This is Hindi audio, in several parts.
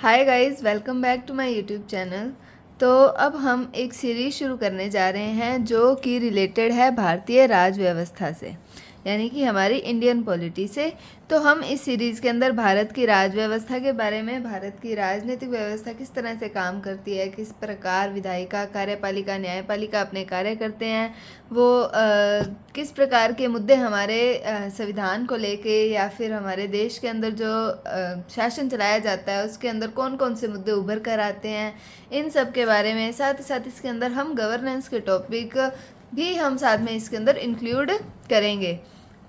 Hi guys, welcome back to my YouTube channel. तो अब हम एक सीरीज़ शुरू करने जा रहे हैं जो कि रिलेटेड है भारतीय राज व्यवस्था से, यानी कि हमारी इंडियन पॉलिटी से। तो हम इस सीरीज़ के अंदर भारत की राज व्यवस्था के बारे में, भारत की राजनीतिक व्यवस्था किस तरह से काम करती है, किस प्रकार विधायिका, कार्यपालिका, न्यायपालिका अपने कार्य करते हैं, वो किस प्रकार के मुद्दे हमारे संविधान को लेके या फिर हमारे देश के अंदर जो शासन चलाया जाता है उसके अंदर कौन कौन से मुद्दे उभर कर आते हैं, इन सब के बारे में। साथ ही साथ इसके अंदर हम गवर्नेंस के टॉपिक भी हम साथ में इसके अंदर इंक्लूड करेंगे।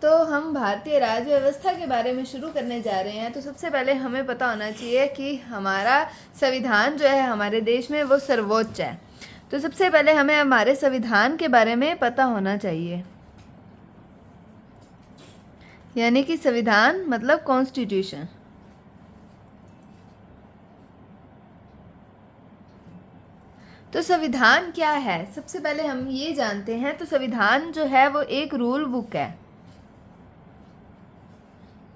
तो हम भारतीय राज व्यवस्था के बारे में शुरू करने जा रहे हैं। तो सबसे पहले हमें पता होना चाहिए कि हमारा संविधान जो है हमारे देश में वो सर्वोच्च है। तो सबसे पहले हमें हमारे संविधान के बारे में पता होना चाहिए, यानी कि संविधान मतलब कॉन्स्टिट्यूशन। तो संविधान क्या है, सबसे पहले हम ये जानते हैं। तो संविधान जो है वो एक रूल बुक है,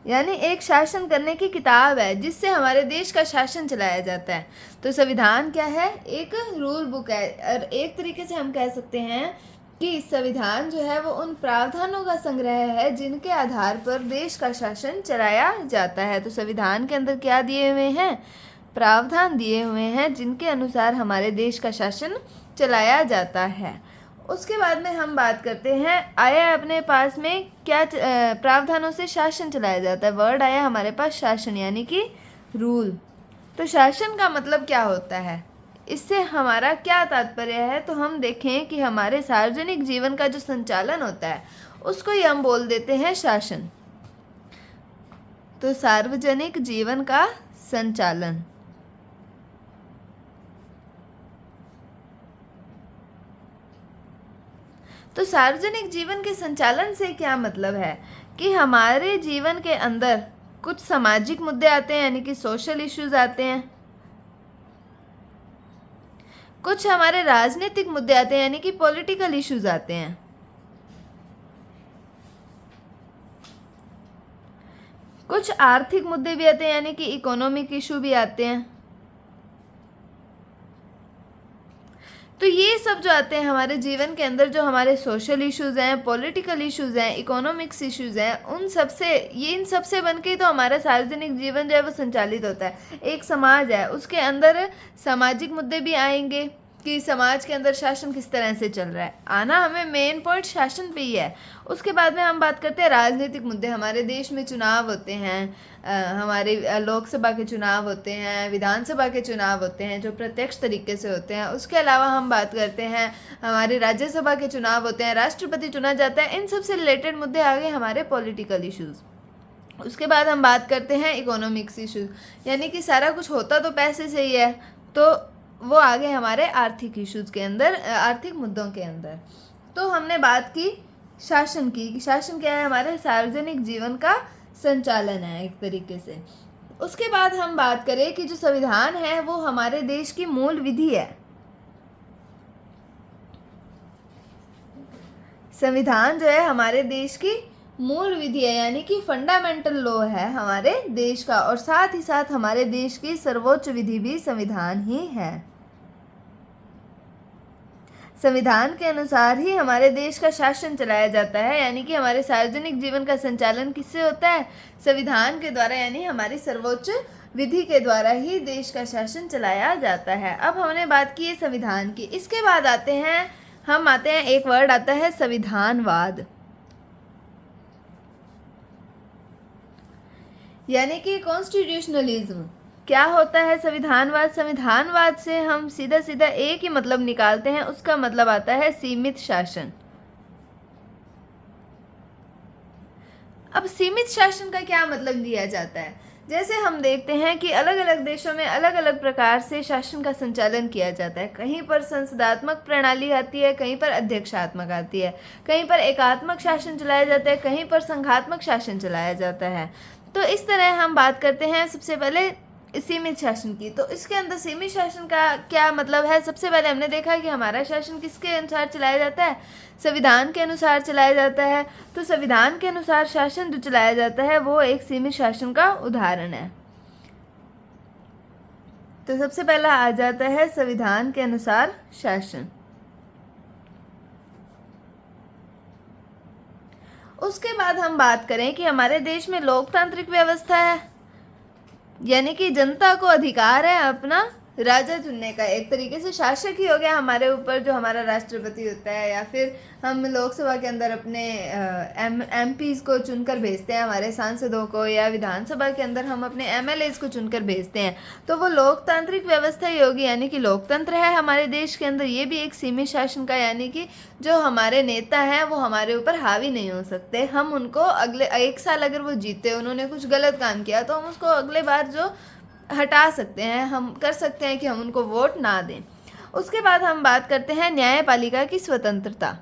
यानी एक शासन करने की किताब है जिससे हमारे देश का शासन चलाया जाता है। तो संविधान क्या है, एक रूल बुक है। और एक तरीके से हम कह सकते हैं कि संविधान जो है वो उन प्रावधानों का संग्रह है जिनके आधार पर देश का शासन चलाया जाता है। तो संविधान के अंदर क्या दिए हुए हैं, प्रावधान दिए हुए हैं जिनके अनुसार हमारे देश का शासन चलाया जाता है। उसके बाद में हम बात करते हैं, आया अपने पास में क्या प्रावधानों से शासन चलाया जाता है। वर्ड आया हमारे पास शासन, यानी कि रूल। तो शासन का मतलब क्या होता है, इससे हमारा क्या तात्पर्य है। तो हम देखें कि हमारे सार्वजनिक जीवन का जो संचालन होता है उसको ही हम बोल देते हैं शासन। तो सार्वजनिक जीवन का संचालन। तो सार्वजनिक जीवन के संचालन से क्या मतलब है कि हमारे जीवन के अंदर कुछ सामाजिक मुद्दे आते हैं, यानी कि सोशल इश्यूज आते हैं, कुछ हमारे राजनीतिक मुद्दे आते हैं, यानी कि पॉलिटिकल इश्यूज आते हैं, कुछ आर्थिक मुद्दे भी आते हैं, यानी कि इकोनॉमिक इशू भी आते हैं। तो ये सब जो आते हैं हमारे जीवन के अंदर, जो हमारे सोशल इश्यूज़ हैं, पॉलिटिकल इश्यूज़ हैं, इकोनॉमिक्स इश्यूज़ हैं, उन सब से इन सब से बन के तो हमारा सार्वजनिक जीवन जो है वो संचालित होता है। एक समाज है, उसके अंदर सामाजिक मुद्दे भी आएंगे कि समाज के अंदर शासन किस तरह से चल रहा है। आना हमें मेन पॉइंट शासन पे ही है। उसके बाद में हम बात करते हैं राजनीतिक मुद्दे। हमारे देश में चुनाव होते हैं, हमारे लोकसभा के चुनाव होते हैं, विधानसभा के चुनाव होते हैं जो प्रत्यक्ष तरीके से होते हैं। उसके अलावा हम बात करते हैं हमारे राज्यसभा के चुनाव होते हैं, राष्ट्रपति चुना जाता है। इन सब से रिलेटेड मुद्दे आ गए हमारे पॉलिटिकल इश्यूज़। उसके बाद हम बात करते हैं इकोनॉमिक्स इश्यूज, यानी कि सारा कुछ होता तो पैसे से ही है, तो वो आ गए हमारे आर्थिक इश्यूज के अंदर, आर्थिक मुद्दों के अंदर। तो हमने बात की शासन की, कि शासन क्या है, हमारे सार्वजनिक जीवन का संचालन है एक तरीके से। उसके बाद हम बात करें कि जो संविधान है वो हमारे देश की मूल विधि है। संविधान जो है हमारे देश की मूल विधि है, यानी कि फंडामेंटल लॉ है हमारे देश का, और साथ ही साथ हमारे देश की सर्वोच्च विधि भी संविधान ही है। संविधान के अनुसार ही हमारे देश का शासन चलाया जाता है, यानी कि हमारे सार्वजनिक जीवन का संचालन किससे होता है, संविधान के द्वारा, यानी हमारी सर्वोच्च विधि के द्वारा ही देश का शासन चलाया जाता है। अब हमने बात की है संविधान की। इसके बाद आते हैं एक वर्ड आता है संविधानवाद, यानी कि कॉन्स्टिट्यूशनलिज्म। क्या होता है संविधानवाद, संविधानवाद से हम सीधा सीधा एक ही मतलब निकालते हैं, उसका मतलब आता है सीमित शासन। अब सीमित शासन का क्या मतलब लिया जाता है, जैसे हम देखते हैं कि अलग अलग देशों में अलग अलग प्रकार से शासन का संचालन किया जाता है। कहीं पर संसदात्मक प्रणाली आती है, कहीं पर अध्यक्षात्मक आती है, कहीं पर एकात्मक शासन चलाया जाता है, कहीं पर संघात्मक शासन चलाया जाता है। तो इस तरह हम बात करते हैं सबसे पहले सीमित शासन की। तो इसके अंदर सीमित शासन का क्या मतलब है, सबसे पहले हमने देखा कि हमारा शासन किसके अनुसार चलाया जाता है, संविधान के अनुसार चलाया जाता है। तो संविधान के अनुसार शासन जो चलाया जाता है वो एक सीमित शासन का उदाहरण है। तो सबसे पहला आ जाता है संविधान के अनुसार शासन। उसके बाद हम बात करें कि हमारे देश में लोकतांत्रिक व्यवस्था है, यानी कि जनता को अधिकार है अपना राजा चुनने का। एक तरीके से शासक ही हो गया हमारे ऊपर, जो हमारा राष्ट्रपति होता है, या फिर हम लोकसभा के अंदर अपने एमपीज को चुनकर भेजते हैं, हमारे सांसदों को, या विधानसभा के अंदर हम अपने एमएलएज को चुनकर भेजते हैं। तो वो लोकतांत्रिक व्यवस्था ही होगी, यानी कि लोकतंत्र है हमारे देश के अंदर। ये भी एक सीमित शासन का, यानी कि जो हमारे नेता हैं वो हमारे ऊपर हावी नहीं हो सकते। हम उनको अगले 1 साल अगर वो जीते, उन्होंने कुछ गलत काम किया, तो हम उसको अगले बार जो हटा सकते हैं, हम कर सकते हैं कि हम उनको वोट ना दें। उसके बाद हम बात करते हैं न्यायपालिका की स्वतंत्रता।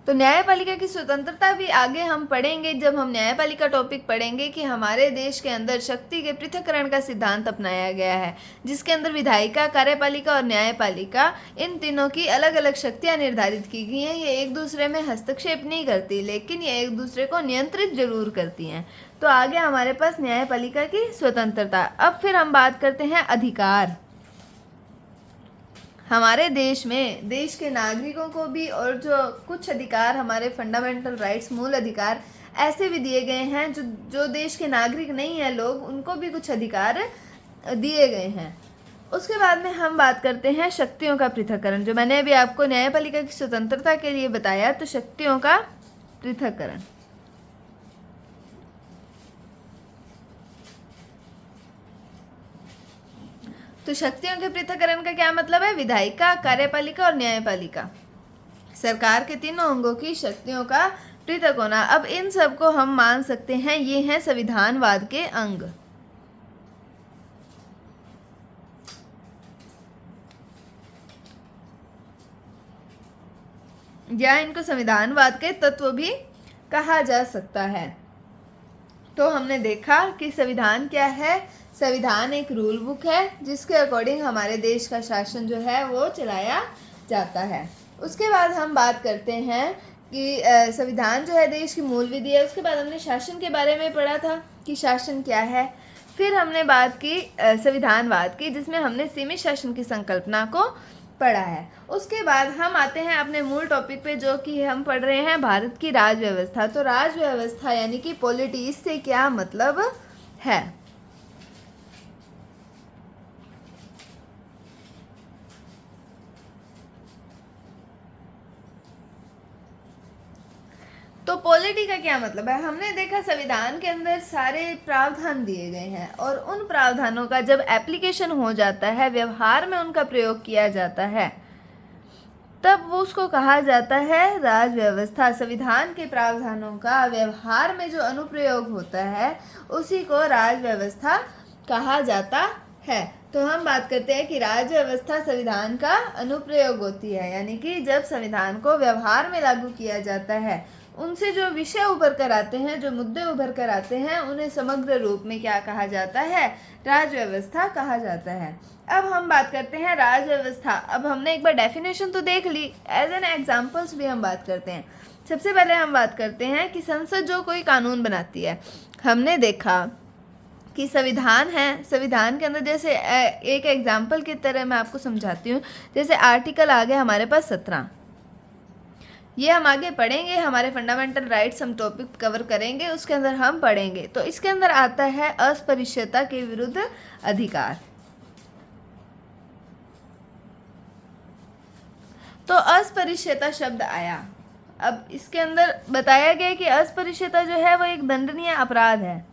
तो न्यायपालिका की स्वतंत्रता भी आगे हम पढ़ेंगे, जब हम न्यायपालिका टॉपिक पढ़ेंगे, कि हमारे देश के अंदर शक्ति के पृथक्करण का सिद्धांत अपनाया गया है, जिसके अंदर विधायिका, कार्यपालिका और न्यायपालिका, इन तीनों की अलग अलग शक्तियां निर्धारित की गई हैं। ये एक दूसरे में हस्तक्षेप नहीं करती, लेकिन ये एक दूसरे को नियंत्रित जरूर करती हैं। तो आगे हमारे पास न्यायपालिका की स्वतंत्रता। अब फिर हम बात करते हैं अधिकार। हमारे देश में देश के नागरिकों को भी और जो कुछ अधिकार, हमारे फंडामेंटल राइट्स, मूल अधिकार ऐसे भी दिए गए हैं, जो देश के नागरिक नहीं है लोग, उनको भी कुछ अधिकार दिए गए हैं। उसके बाद में हम बात करते हैं शक्तियों का पृथक्करण। जो मैंने अभी आपको न्यायपालिका की स्वतंत्रता के लिए बताया, तो शक्तियों का पृथक्करण। तो शक्तियों के पृथक्करण का क्या मतलब है? विधायिका, कार्यपालिका और न्यायपालिका, सरकार के तीनों अंगों की शक्तियों का पृथक होना। अब इन सब को हम मान सकते हैं ये हैं संविधानवाद के अंग। या इनको संविधानवाद के तत्व भी कहा जा सकता है। तो हमने देखा कि संविधान क्या है। संविधान एक रूल बुक है, जिसके अकॉर्डिंग हमारे देश का शासन जो है वो चलाया जाता है। उसके बाद हम बात करते हैं कि संविधान जो है देश की मूल विधि है। उसके बाद हमने शासन के बारे में पढ़ा था कि शासन क्या है। फिर हमने बात की संविधानवाद की, जिसमें हमने सीमित शासन की संकल्पना को पढ़ा है। उसके बाद हम आते हैं अपने मूल टॉपिक पे, जो कि हम पढ़ रहे हैं भारत की राज व्यवस्था। तो राज व्यवस्था यानी कि पॉलिटी, इससे क्या मतलब है? तो पॉलिटी का क्या मतलब है? हमने देखा संविधान के अंदर सारे प्रावधान दिए गए हैं, और उन प्रावधानों का जब एप्लीकेशन हो जाता है, व्यवहार में उनका प्रयोग किया जाता है, तब वो उसको कहा जाता है राज व्यवस्था। संविधान के प्रावधानों का व्यवहार में जो अनुप्रयोग होता है, उसी को राज व्यवस्था कहा जाता है। तो हम बात करते हैं कि राज व्यवस्था संविधान का अनुप्रयोग होती है, यानी कि जब संविधान को व्यवहार में लागू किया जाता है, उनसे जो विषय उभर कर आते हैं, जो मुद्दे उभर कर आते हैं, उन्हें समग्र रूप में क्या कहा जाता है? राज व्यवस्था कहा जाता है। अब हम बात करते हैं राज व्यवस्था। अब हमने एक बार डेफिनेशन तो देख ली, एज एन एग्जाम्पल्स भी हम बात करते हैं। सबसे पहले हम बात करते हैं कि संसद जो कोई कानून बनाती है। हमने देखा कि संविधान है, संविधान के अंदर जैसे एक एग्जाम्पल की तरह मैं आपको समझाती हूँ। जैसे आर्टिकल आ गया हमारे पास 17, ये हम आगे पढ़ेंगे, हमारे फंडामेंटल राइट्स हम टॉपिक कवर करेंगे, उसके अंदर हम पढ़ेंगे। तो इसके अंदर आता है अस्पृश्यता के विरुद्ध अधिकार। तो अस्पृश्यता शब्द आया। अब इसके अंदर बताया गया कि अस्पृश्यता जो है वो एक दंडनीय अपराध है।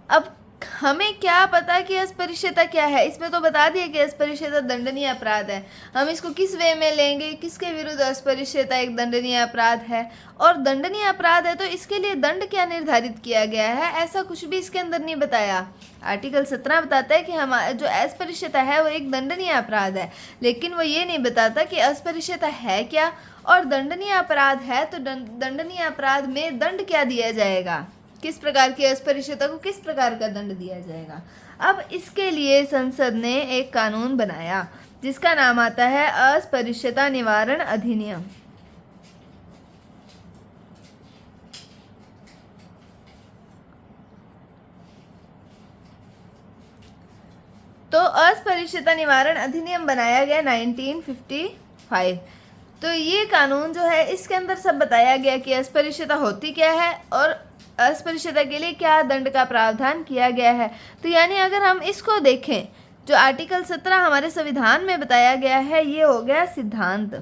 अब हमें क्या पता कि अस्पृश्यता क्या है? इसमें तो बता दिया कि अस्पृश्यता दंडनीय अपराध है। हम इसको किस वे में लेंगे, किसके विरुद्ध अस्पृश्यता एक दंडनीय अपराध है, और दंडनीय अपराध है तो इसके लिए दंड क्या निर्धारित किया गया है, ऐसा कुछ भी इसके अंदर नहीं बताया। आर्टिकल 17 बताता है कि हमारा जो अस्पृश्यता है वो एक दंडनीय अपराध है, लेकिन वो ये नहीं बताता कि अस्पृश्यता है क्या, और दंडनीय अपराध है तो दंडनीय अपराध में दंड क्या दिया जाएगा, किस प्रकार की अस्पृश्यता को किस प्रकार का दंड दिया जाएगा। अब इसके लिए संसद ने एक कानून बनाया, जिसका नाम आता है अस्पृश्यता निवारण अधिनियम। तो अस्पृश्यता निवारण अधिनियम बनाया गया 1955। तो ये कानून जो है इसके अंदर सब बताया गया कि अस्पृश्यता होती क्या है और अस्पृश्यता के लिए क्या दंड का प्रावधान किया गया है। तो यानी अगर हम इसको देखें, जो आर्टिकल 17 हमारे संविधान में बताया गया है ये हो गया सिद्धांत,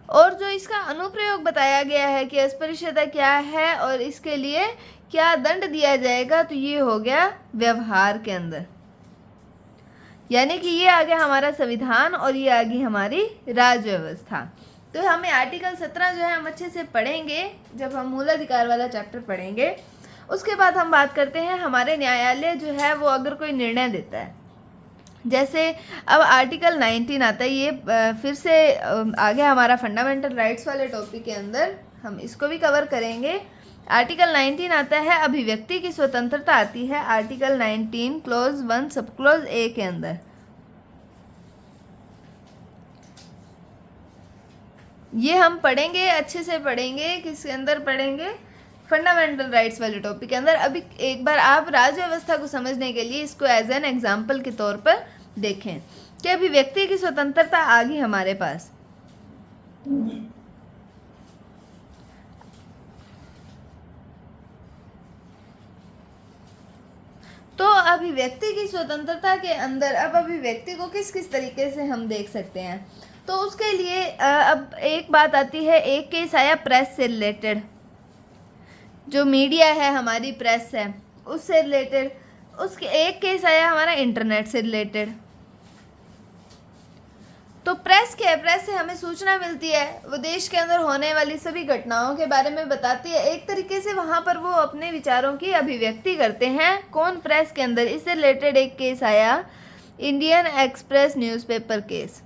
और जो इसका अनुप्रयोग बताया गया है कि अस्पृश्यता क्या है और इसके लिए क्या दंड दिया जाएगा, तो ये हो गया व्यवहार के अंदर। यानी कि ये आ गया हमारा संविधान और ये आ गई हमारी राज्य व्यवस्था। तो हमें आर्टिकल 17 जो है हम अच्छे से पढ़ेंगे जब हम मूल अधिकार वाला चैप्टर पढ़ेंगे। उसके बाद हम बात करते हैं हमारे न्यायालय जो है वो अगर कोई निर्णय देता है, जैसे अब आर्टिकल 19 आता है, ये फिर से आ गया हमारा फंडामेंटल राइट्स वाले टॉपिक के अंदर, हम इसको भी कवर करेंगे। आर्टिकल 19 आता है अभिव्यक्ति की स्वतंत्रता आती है article 19 clause 1 sub clause A के अंदर। ये हम पढ़ेंगे, अच्छे से पढ़ेंगे, किसके अंदर पढ़ेंगे, फंडामेंटल राइट्स वाले टॉपिक के अंदर। अभी एक बार आप राज्य व्यवस्था को समझने के लिए इसको एज एन एग्जाम्पल के तौर पर देखें कि अभिव्यक्ति की स्वतंत्रता आ गई हमारे पास। तो अभिव्यक्ति की स्वतंत्रता के अंदर अब अभिव्यक्ति को किस किस तरीके से हम देख सकते हैं, तो उसके लिए अब एक बात आती है, एक केस आया प्रेस से रिलेटेड, जो मीडिया है हमारी प्रेस है उससे रिलेटेड। उसके एक केस आया हमारा इंटरनेट से रिलेटेड। तो प्रेस क्या है, प्रेस से हमें सूचना मिलती है, वो देश के अंदर होने वाली सभी घटनाओं के बारे में बताती है। एक तरीके से वहाँ पर वो अपने विचारों की अभिव्यक्ति करते हैं, कौन, प्रेस के अंदर। इससे रिलेटेड एक केस आया Indian express newspaper case.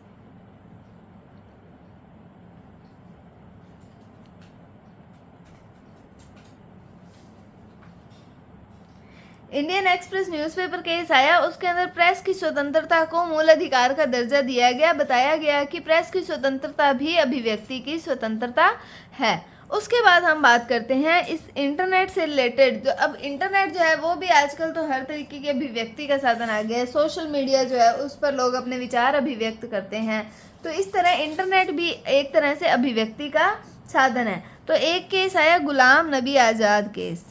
Indian express newspaper case आया, उसके अंदर प्रेस की स्वतंत्रता को मूल अधिकार का दर्जा दिया गया। बताया गया कि प्रेस की स्वतंत्रता भी अभिव्यक्ति की स्वतंत्रता है। उसके बाद हम बात करते हैं इस इंटरनेट से रिलेटेड। जो अब इंटरनेट जो है वो भी आजकल तो हर तरीके की अभिव्यक्ति का साधन आ गया है। सोशल मीडिया जो है उस पर लोग अपने विचार अभिव्यक्त करते हैं, तो इस तरह इंटरनेट भी एक तरह से अभिव्यक्ति का साधन है। तो एक केस आया गुलाम नबी आज़ाद केस।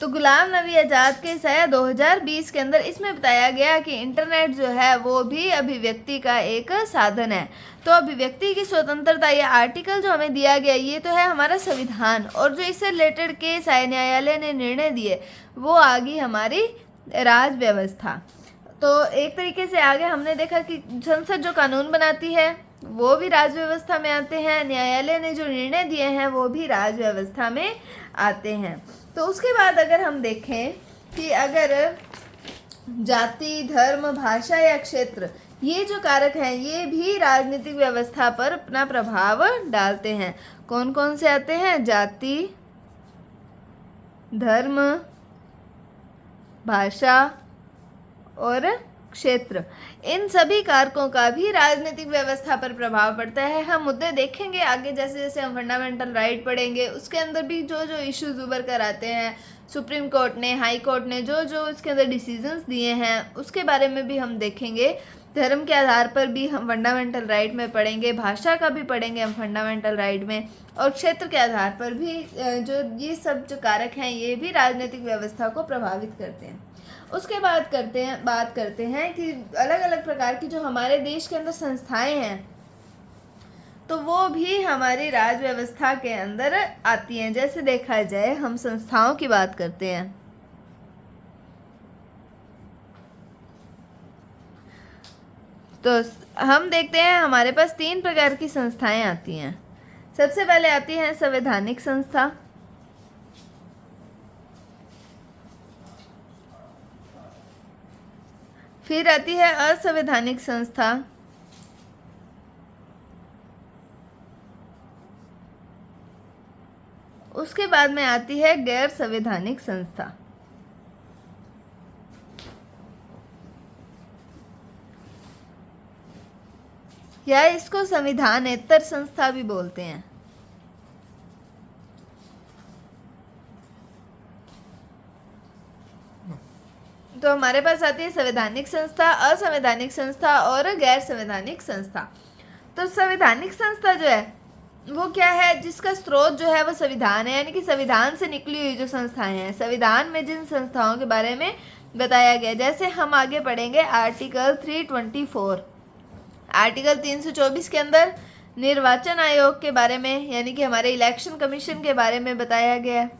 तो गुलाम नबी आज़ाद केस आया 2020 के अंदर। इसमें बताया गया कि इंटरनेट जो है वो भी अभिव्यक्ति का एक साधन है। तो अभिव्यक्ति की स्वतंत्रता, ये आर्टिकल जो हमें दिया गया ये तो है हमारा संविधान, और जो इससे रिलेटेड केस आए, न्यायालय ने निर्णय दिए, वो आ गई हमारी राज व्यवस्था। तो एक तरीके से आगे हमने देखा कि संसद जो कानून बनाती है वो भी राज व्यवस्था में आते हैं, न्यायालय ने जो निर्णय दिए हैं वो भी राज व्यवस्था में आते हैं। तो उसके बाद अगर हम देखें कि अगर जाति, धर्म, भाषा या क्षेत्र, ये जो कारक हैं ये भी राजनीतिक व्यवस्था पर अपना प्रभाव डालते हैं। कौन कौन से आते हैं? जाति, धर्म, भाषा और क्षेत्र, इन सभी कारकों का भी राजनीतिक व्यवस्था पर प्रभाव पड़ता है। हम मुद्दे देखेंगे आगे, जैसे जैसे हम फंडामेंटल राइट पढ़ेंगे उसके अंदर भी जो जो इश्यूज उभर कर आते हैं, सुप्रीम कोर्ट ने, हाई कोर्ट ने जो जो इसके अंदर डिसीजंस दिए हैं उसके बारे में भी हम देखेंगे। धर्म के आधार पर भी हम फंडामेंटल राइट में पढ़ेंगे, भाषा का भी पढ़ेंगे हम फंडामेंटल राइट में, और क्षेत्र के आधार पर भी जो ये सब जो कारक हैं ये भी राजनीतिक व्यवस्था को प्रभावित करते हैं। उसके बाद बात करते हैं कि अलग अलग प्रकार की जो हमारे देश के अंदर संस्थाएं हैं तो वो भी हमारी राज व्यवस्था के अंदर आती हैं। जैसे देखा जाए हम संस्थाओं की बात करते हैं, तो हम देखते हैं हमारे पास 3 प्रकार की संस्थाएं आती हैं। सबसे पहले आती है संवैधानिक संस्था, फिर आती है असंवैधानिक संस्था, उसके बाद में आती है गैर संवैधानिक संस्था। या इसको संविधानेतर संस्था भी बोलते हैं। तो हमारे पास आती है संवैधानिक संस्था, असंवैधानिक संस्था और गैर संवैधानिक संस्था। तो संवैधानिक संस्था जो है वो क्या है, जिसका स्रोत जो है वो संविधान है, यानी कि संविधान से निकली हुई जो संस्थाएं हैं। संविधान में जिन संस्थाओं के बारे में बताया गया, जैसे हम आगे पढ़ेंगे आर्टिकल 324, आर्टिकल 324 के अंदर निर्वाचन आयोग के बारे में, यानी कि हमारे इलेक्शन कमीशन के बारे में बताया गया है।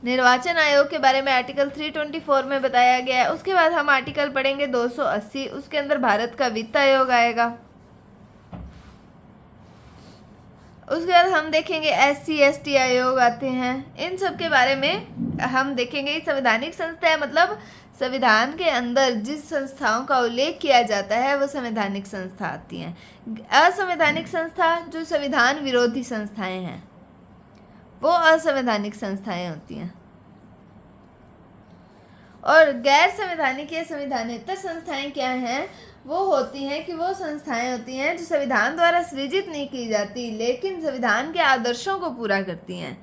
निर्वाचन आयोग के बारे में आर्टिकल 324 में बताया गया है। उसके बाद हम आर्टिकल पढ़ेंगे 280, उसके अंदर भारत का वित्त आयोग आएगा। उसके बाद हम देखेंगे SC ST आयोग आते हैं। इन सब के बारे में हम देखेंगे। संवैधानिक संस्था है मतलब संविधान के अंदर जिस संस्थाओं का उल्लेख किया जाता है वो संवैधानिक संस्था आती हैं। असंवैधानिक संस्था जो संविधान विरोधी संस्थाएं हैं वो असंवैधानिक संस्थाएं होती हैं। और गैर संवैधानिक या संविधानेतर संस्थाएं क्या हैं, वो होती हैं कि वो संस्थाएं होती हैं जो संविधान द्वारा सृजित नहीं की जाती लेकिन संविधान के आदर्शों को पूरा करती हैं।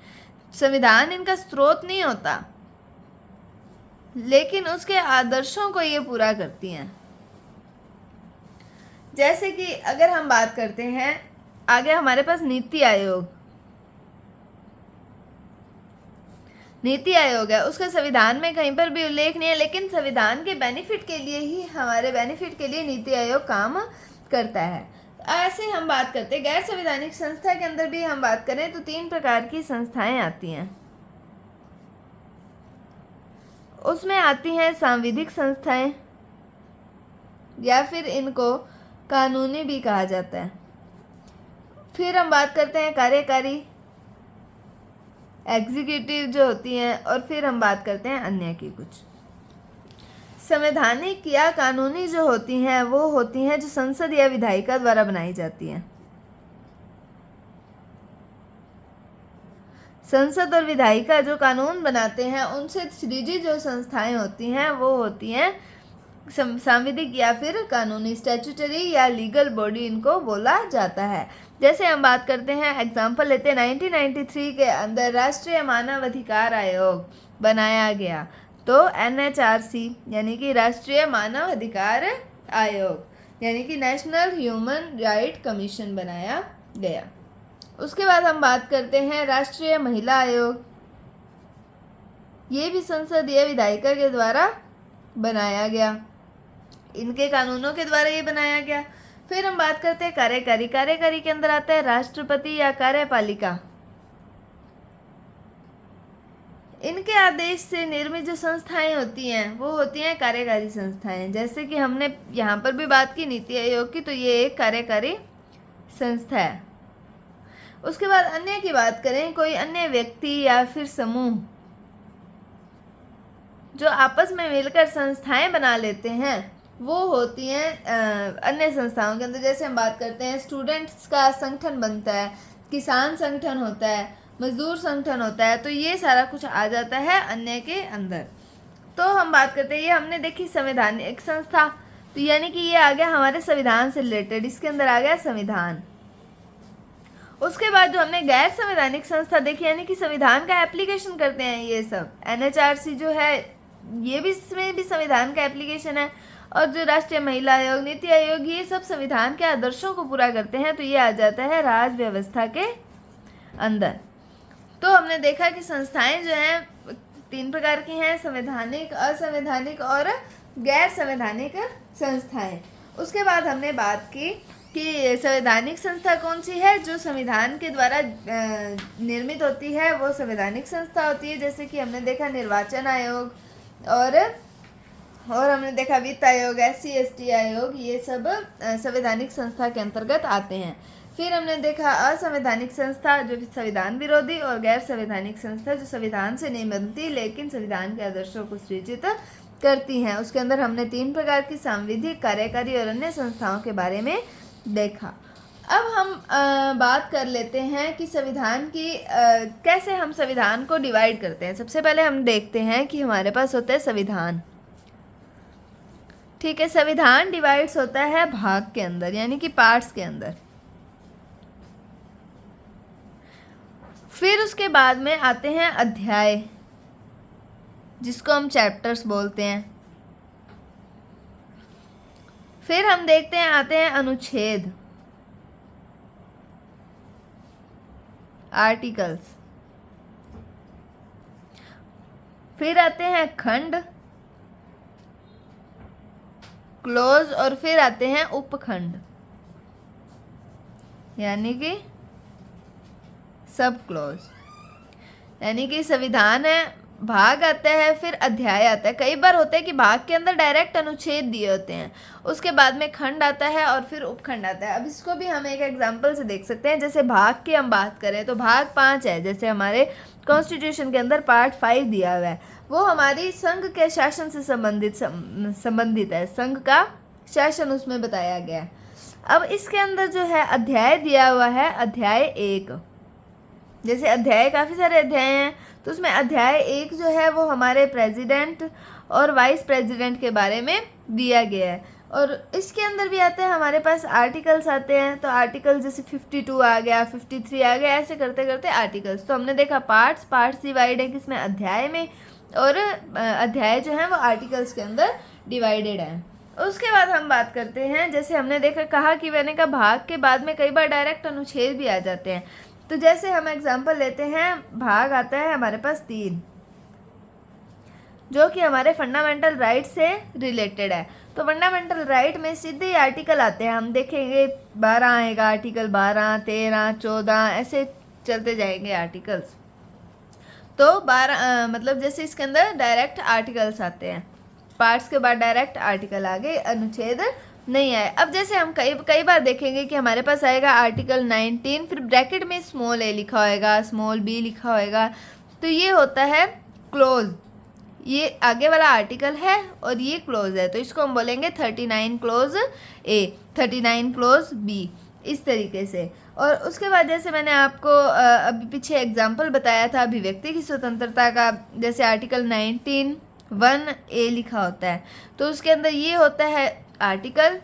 संविधान इनका स्रोत नहीं होता लेकिन उसके आदर्शों को ये पूरा करती हैं। जैसे कि अगर हम बात करते हैं आगे हमारे पास नीति आयोग, नीति आयोग है, उसका संविधान में कहीं पर भी उल्लेख नहीं है लेकिन संविधान के बेनिफिट के लिए ही, हमारे बेनिफिट के लिए नीति आयोग काम करता है। ऐसे हम बात करते हैं गैर संवैधानिक संस्था के अंदर भी हम बात करें तो 3 प्रकार की संस्थाएं आती हैं। उसमें आती हैं सांविधिक संस्थाएं या फिर इनको कानूनी भी कहा जाता है। फिर हम बात करते हैं कार्यकारी, एग्जीक्यूटिव जो होती हैं, और फिर हम बात करते हैं अन्य की कुछ। संवैधानिक या कानूनी जो होती हैं वो होती हैं जो संसद या विधायिका द्वारा बनाई जाती हैं। संसद और विधायिका जो कानून बनाते हैं उनसे सृजित जो संस्थाएं होती हैं वो होती हैं सांविधिक या फिर कानूनी, स्टैट्यूटरी या लीगल बॉडी इनको बोला जाता है। जैसे हम बात करते हैं, एग्जाम्पल लेते हैं, 1993 के अंदर राष्ट्रीय मानव अधिकार आयोग बनाया गया। तो NHRC यानी कि राष्ट्रीय मानव अधिकार आयोग यानी कि नेशनल ह्यूमन राइट कमीशन बनाया गया। उसके बाद हम बात करते हैं राष्ट्रीय महिला आयोग, ये भी संसद या विधायिका के द्वारा बनाया गया, इनके कानूनों के द्वारा ये बनाया गया। फिर हम बात करते हैं कार्यकारी, कार्यकारी के अंदर आता है राष्ट्रपति या कार्यपालिका, इनके आदेश से निर्मित जो संस्थाएं होती हैं वो होती हैं कार्यकारी संस्थाएं। जैसे कि हमने यहाँ पर भी बात की नीति आयोग की, तो ये एक कार्यकारी संस्था है। उसके बाद अन्य की बात करें, कोई अन्य व्यक्ति या फिर समूह जो आपस में मिलकर संस्थाएं बना लेते हैं वो होती हैं अन्य संस्थाओं के अंदर। जैसे हम बात करते हैं स्टूडेंट्स का संगठन बनता है, किसान संगठन होता है, मजदूर संगठन होता है, तो ये सारा कुछ आ जाता है अन्य के अंदर। तो हम बात करते हैं, ये हमने देखी संवैधानिक संस्था, तो यानी कि ये आ गया हमारे संविधान से रिलेटेड, इसके अंदर आ गया संविधान। उसके बाद जो हमने गैर संवैधानिक संस्था देखी यानी कि संविधान का एप्लीकेशन करते हैं ये सब, NHRC जो है ये भी, इसमें भी संविधान का एप्लीकेशन है, और जो राष्ट्रीय महिला आयोग, नीति आयोग, ये सब संविधान के आदर्शों को पूरा करते हैं। तो ये आ जाता है राज व्यवस्था के अंदर। तो हमने देखा कि संस्थाएं जो हैं 3 प्रकार की हैं, संवैधानिक, असंवैधानिक और गैर संवैधानिक संस्थाएं। उसके बाद हमने बात की कि संवैधानिक संस्था कौन सी है, जो संविधान के द्वारा निर्मित होती है वो संवैधानिक संस्था होती है। जैसे कि हमने देखा निर्वाचन आयोग और हमने देखा वित्त आयोग, SC ST आयोग, ये सब संवैधानिक संस्था के अंतर्गत आते हैं। फिर हमने देखा असंवैधानिक संस्था जो संविधान विरोधी, और गैर संवैधानिक संस्था जो संविधान से नहीं बनती लेकिन संविधान के आदर्शों को सृजित करती हैं। उसके अंदर हमने 3 प्रकार की सांविधिक, कार्यकारी और अन्य संस्थाओं के बारे में देखा। अब हम बात कर लेते हैं कि संविधान की कैसे हम संविधान को डिवाइड करते हैं। सबसे पहले हम देखते हैं कि हमारे पास होता है संविधान। ठीक है, संविधान डिवाइड्स होता है भाग के अंदर, यानी कि पार्ट्स के अंदर। फिर उसके बाद में आते हैं अध्याय, जिसको हम चैप्टर्स बोलते हैं। फिर हम देखते हैं आते हैं अनुच्छेद, आर्टिकल्स। फिर आते हैं खंड, क्लोज, और फिर आते हैं उपखंड, यानी कि सब क्लोज। यानी कि संविधान है, भाग आता है, फिर अध्याय आता है। कई बार होता है कि भाग के अंदर डायरेक्ट अनुच्छेद दिए होते हैं, उसके बाद में खंड आता है और फिर उपखंड आता है। अब इसको भी हम एक एग्जांपल से देख सकते हैं। जैसे भाग की हम बात करें तो भाग 5 है। जैसे हमारे कॉन्स्टिट्यूशन के अंदर पार्ट 5 दिया हुआ है, वो हमारी संघ के शासन से संबंधित है। संघ का शासन उसमें बताया गया है। अब इसके अंदर जो है अध्याय दिया हुआ है, अध्याय 1। जैसे अध्याय काफ़ी सारे अध्याय हैं, तो उसमें अध्याय 1 जो है वो हमारे प्रेसिडेंट और वाइस प्रेसिडेंट के बारे में दिया गया है। और इसके अंदर भी आते हैं हमारे पास आर्टिकल्स आते हैं। तो आर्टिकल जैसे 52 आ गया, 53 आ गया, ऐसे करते करते आर्टिकल्स। तो हमने देखा पार्ट्स डिवाइड है किसमें, अध्याय में, और अध्याय जो है वो आर्टिकल्स के अंदर डिवाइडेड है। उसके बाद हम बात करते हैं, जैसे हमने कहा कि मैंने कहा भाग के बाद में कई बार डायरेक्ट अनुच्छेद भी आ जाते हैं। तो जैसे हम एग्जांपल लेते हैं, भाग आता है हमारे पास 3, जो कि हमारे फंडामेंटल राइट से रिलेटेड है। तो फंडामेंटल राइट में सीधे ही आर्टिकल आते हैं। हम देखेंगे 12 आएगा, आर्टिकल 12, 13, 14, ऐसे चलते जाएंगे आर्टिकल्स। तो 12 मतलब जैसे इसके अंदर डायरेक्ट आर्टिकल्स आते हैं, पार्ट्स के बाद डायरेक्ट आर्टिकल आ गए, अनुच्छेद नहीं आए। अब जैसे हम कई बार देखेंगे कि हमारे पास आएगा आर्टिकल 19, फिर ब्रैकेट में स्मॉल a लिखा होएगा, स्मॉल b लिखा होएगा। तो ये होता है क्लोज, ये आगे वाला आर्टिकल है और ये क्लोज है, तो इसको हम बोलेंगे 39 क्लोज a, 39 क्लोज b, इस तरीके से। और उसके बाद जैसे मैंने आपको अभी पीछे एग्जाम्पल बताया था अभिव्यक्ति की स्वतंत्रता का, जैसे आर्टिकल 19(1)(a) लिखा होता है। तो उसके अंदर ये होता है आर्टिकल,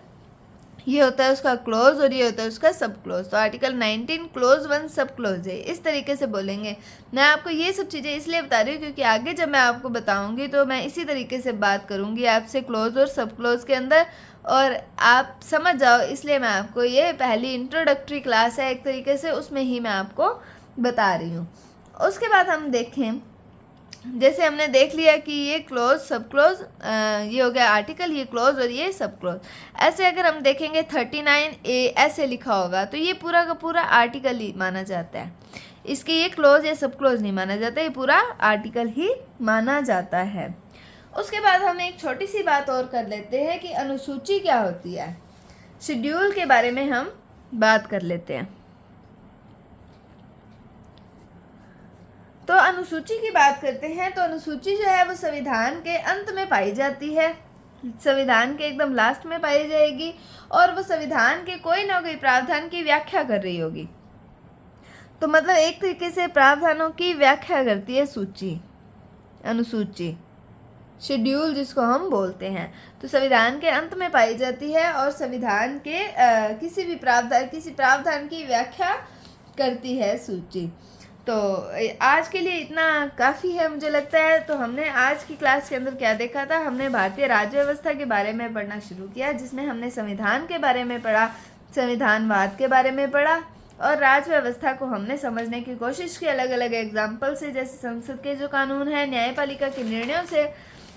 ये होता है उसका क्लोज, और ये होता है उसका सब क्लोज। तो आर्टिकल 19 क्लोज 1 सब क्लोज है, इस तरीके से बोलेंगे। मैं आपको ये सब चीज़ें इसलिए बता रही हूँ क्योंकि आगे जब मैं आपको बताऊँगी तो मैं इसी तरीके से बात करूँगी आपसे क्लोज और सब क्लोज के अंदर, और आप समझ जाओ, इसलिए मैं आपको ये पहली इंट्रोडक्टरी क्लास है एक तरीके से, उसमें ही मैं आपको बता रही हूँ। उसके बाद हम देखें, जैसे हमने देख लिया कि ये क्लोज सब क्लोज, ये हो गया आर्टिकल, ये क्लोज और ये सब क्लोज। ऐसे अगर हम देखेंगे 39(a) ऐसे लिखा होगा तो ये पूरा का पूरा आर्टिकल ही माना जाता है। इसके ये क्लोज या सब क्लोज नहीं माना जाता, ये पूरा आर्टिकल ही माना जाता है। उसके बाद हम एक छोटी सी बात और कर लेते हैं कि अनुसूची क्या होती है। शेड्यूल के बारे में हम बात कर लेते हैं। तो अनुसूची की बात करते हैं, तो अनुसूची जो है वो संविधान के अंत में पाई जाती है, संविधान के एकदम लास्ट में पाई जाएगी, और वो संविधान के कोई ना कोई प्रावधान की व्याख्या कर रही होगी। तो मतलब एक तरीके से प्रावधानों की व्याख्या करती है सूची, अनुसूची, शेड्यूल जिसको हम बोलते हैं। तो संविधान के अंत में पाई जाती है और संविधान के किसी प्रावधान की व्याख्या करती है सूची। तो आज के लिए इतना काफ़ी है मुझे लगता है। तो हमने आज की क्लास के अंदर क्या देखा था, हमने भारतीय राज्य व्यवस्था के बारे में पढ़ना शुरू किया, जिसमें हमने संविधान के बारे में पढ़ा, संविधानवाद के बारे में पढ़ा, और राज्य व्यवस्था को हमने समझने की कोशिश की अलग अलग एग्जाम्पल से, जैसे संसद के जो कानून है, न्यायपालिका के निर्णयों से,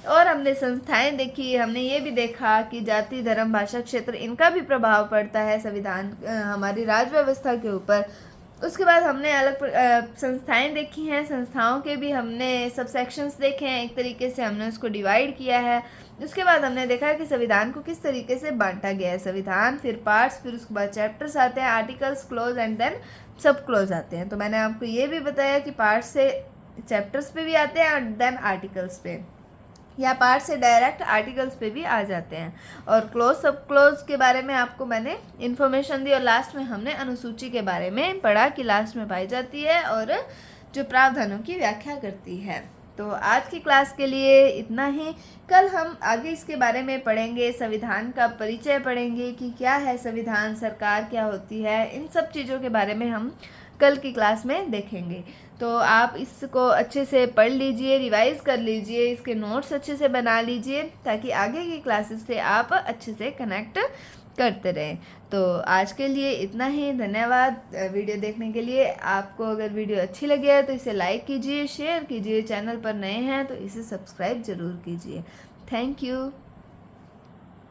और हमने संस्थाएं देखी। हमने ये भी देखा कि जाति, धर्म, भाषा, क्षेत्र, इनका भी प्रभाव पड़ता है संविधान हमारी राज्य व्यवस्था के ऊपर। उसके बाद हमने अलग संस्थाएं देखी हैं, संस्थाओं के भी हमने सब सेक्शंस देखे हैं, एक तरीके से हमने उसको डिवाइड किया है। उसके बाद हमने देखा कि संविधान को किस तरीके से बांटा गया है, संविधान, फिर पार्ट्स, फिर उसके बाद चैप्टर्स आते हैं, आर्टिकल्स, क्लोज एंड देन सब क्लोज आते हैं। तो मैंने आपको ये भी बताया कि पार्ट्स से चैप्टर्स पे भी आते हैं और देन आर्टिकल्स पे। या पार्ट से डायरेक्ट आर्टिकल्स पे भी आ जाते हैं। और क्लोज सब क्लोज के बारे में आपको मैंने इन्फॉर्मेशन दी, और लास्ट में हमने अनुसूची के बारे में पढ़ा कि लास्ट में पाई जाती है और जो प्रावधानों की व्याख्या करती है। तो आज की क्लास के लिए इतना ही। कल हम आगे इसके बारे में पढ़ेंगे, संविधान का परिचय पढ़ेंगे कि क्या है संविधान, सरकार क्या होती है, इन सब चीज़ों के बारे में हम कल की क्लास में देखेंगे। तो आप इसको अच्छे से पढ़ लीजिए, रिवाइज़ कर लीजिए, इसके नोट्स अच्छे से बना लीजिए ताकि आगे की क्लासेस से आप अच्छे से कनेक्ट करते रहें। तो आज के लिए इतना ही। धन्यवाद वीडियो देखने के लिए। आपको अगर वीडियो अच्छी लगी है तो इसे लाइक कीजिए, शेयर कीजिए, चैनल पर नए हैं तो इसे सब्सक्राइब ज़रूर कीजिए। Thank you.